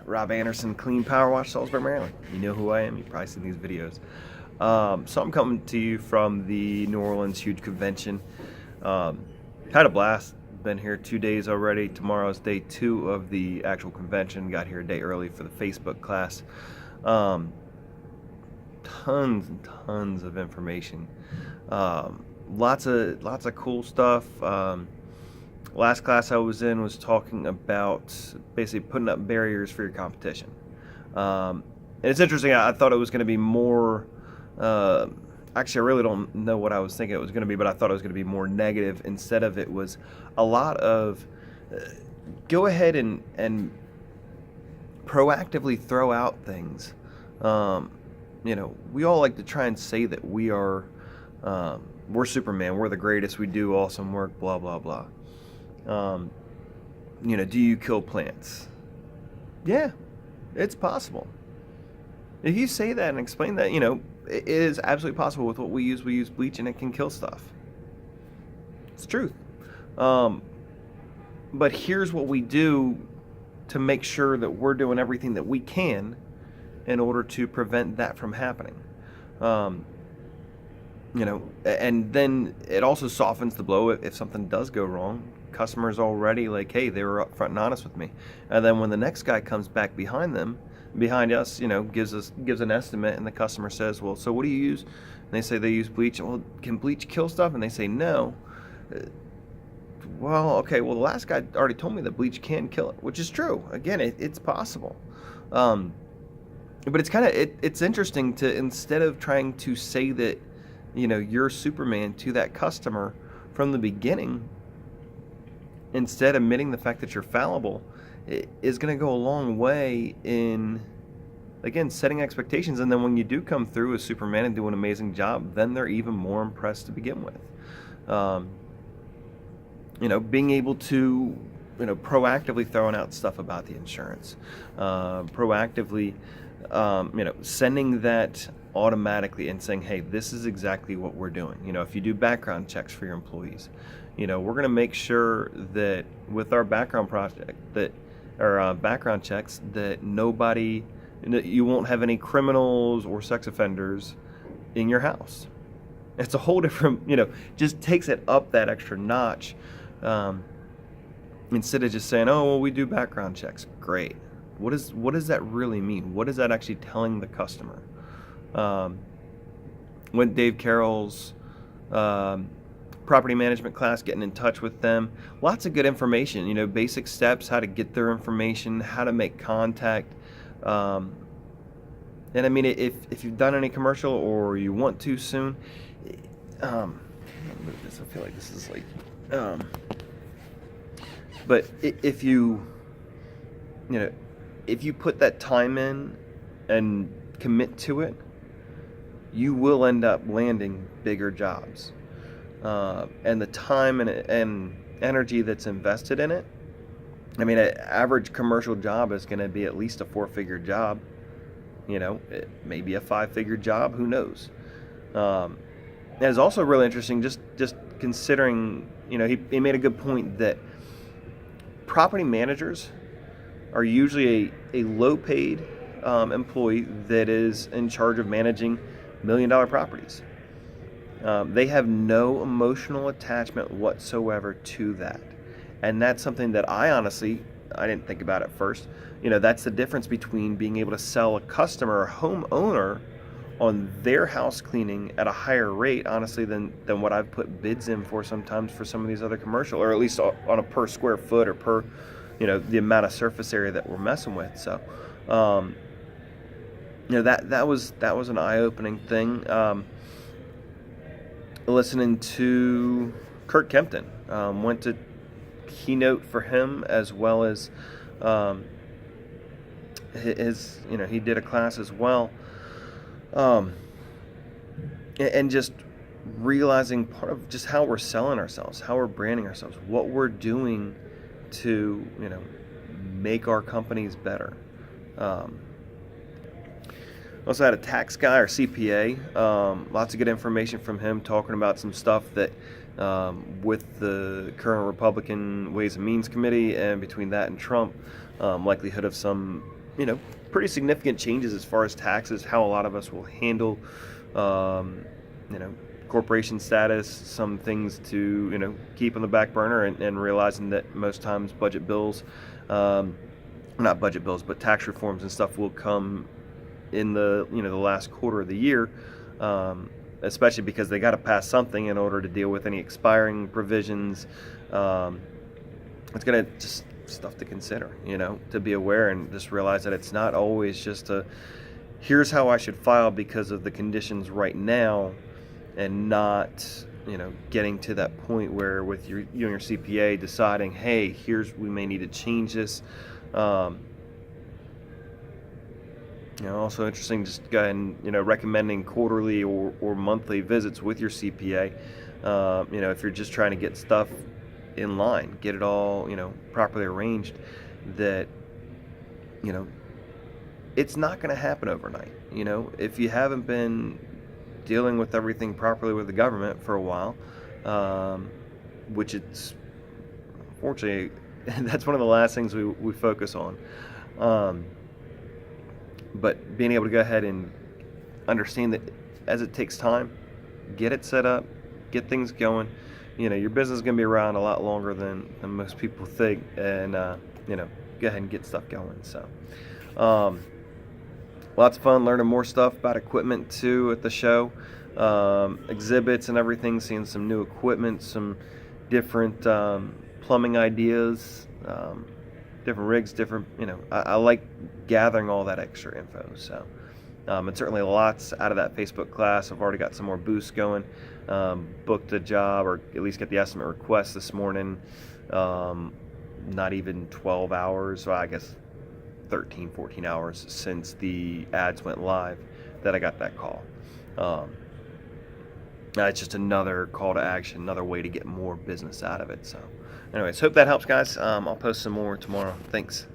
Rob Anderson, Clean Power Wash, Salisbury, Maryland. You know who I am. You've probably seen these videos. So I'm coming to you from the New Orleans huge convention. Had a blast. Been here 2 days already. Tomorrow's day 2 of the actual convention. Got here a day early for the Facebook class. Tons and tons of information. Lots of cool stuff. Last class I was in was talking about basically putting up barriers for your competition. And it's interesting. I thought it was going to be more. Actually, I really don't know what I was thinking it was going to be, but I thought it was going to be more negative. Instead of it was a lot of go ahead and proactively throw out things. We all like to try and say that we're Superman, we're the greatest, we do awesome work, blah, blah, blah. Do you kill plants? Yeah, it's possible. If you say that and explain that, it is absolutely possible with what we use. We use bleach and it can kill stuff. It's the truth. But here's what we do to make sure that we're doing everything that we can in order to prevent that from happening. And then it also softens the blow if something does go wrong. Customers already like, hey, they were upfront and honest with me. And then when the next guy comes back behind us, gives an estimate, and the customer says, well, so what do you use? And they say they use bleach. Well, can bleach kill stuff? And they say no. Well, okay, well, the last guy already told me that bleach can kill it, which is true. Again, it's possible. But it's interesting to, instead of trying to say that, you're Superman to that customer from the beginning, instead admitting the fact that you're fallible, it is going to go a long way in, again, setting expectations. And then when you do come through as Superman and do an amazing job, then they're even more impressed to begin with. Being able to, proactively throwing out stuff about the insurance, proactively, sending that automatically and saying, hey, this is exactly what we're doing. If you do background checks for your employees, we're going to make sure that with our background checks, that you won't have any criminals or sex offenders in your house. It's a whole different, just takes it up that extra notch. Instead of just saying, oh, well, we do background checks. Great. What does that really mean? What is that actually telling the customer? Went Dave Carroll's property management class, getting in touch with them. Lots of good information, basic steps, how to get their information, how to make contact. And I mean, if you've done any commercial or you want to soon, I feel like this is like, but if you put that time in and commit to it, you will end up landing bigger jobs. And the time and energy that's invested in it, I mean, an average commercial job is going to be at least a 4-figure job. It may be a 5-figure job. Who knows? And it's also really interesting, just considering, he made a good point that property managers are usually a low-paid employee that is in charge of managing $1 million properties. They have no emotional attachment whatsoever to that. And that's something that I didn't think about at first. That's the difference between being able to sell a customer or homeowner on their house cleaning at a higher rate, honestly, than what I've put bids in for sometimes for some of these other commercial, or at least on a per square foot or per, the amount of surface area that we're messing with. So, that was an eye-opening thing. Listening to Kurt Kempton, went to keynote for him, as well as he did a class as well, and just realizing part of just how we're selling ourselves, how we're branding ourselves, what we're doing to make our companies better. Also had a tax guy or CPA, lots of good information from him, talking about some stuff that with the current Republican Ways and Means Committee, and between that and Trump, likelihood of some pretty significant changes as far as taxes, how a lot of us will handle, um, you know, corporation status, some things to, keep on the back burner, and realizing that most times budget bills, um, not budget bills, but tax reforms and stuff will come in the last quarter of the year, especially because they got to pass something in order to deal with any expiring provisions. Um, it's gonna just stuff to consider, to be aware and just realize that it's not always just here's how I should file because of the conditions right now, and not getting to that point where with you and your CPA deciding, hey, we may need to change this. Also interesting, just go ahead and, recommending quarterly or monthly visits with your CPA. If you're just trying to get stuff in line, get it all, properly arranged, that, it's not going to happen overnight. If you haven't been dealing with everything properly with the government for a while, which it's, unfortunately, that's one of the last things we focus on. But being able to go ahead and understand that as it takes time, get it set up, get things going. Your business is going to be around a lot longer than most people think, and go ahead and get stuff going. So, lots of fun learning more stuff about equipment too at the show, exhibits and everything. Seeing some new equipment, some different plumbing ideas. Different rigs, different, I like gathering all that extra info. So, and certainly lots out of that Facebook class. I've already got some more boosts going. Booked a job, or at least get the estimate request this morning. Not even 12 hours, so I guess 13, 14 hours since the ads went live that I got that call. It's just another call to action, another way to get more business out of it. So anyways, hope that helps, guys. I'll post some more tomorrow. Thanks.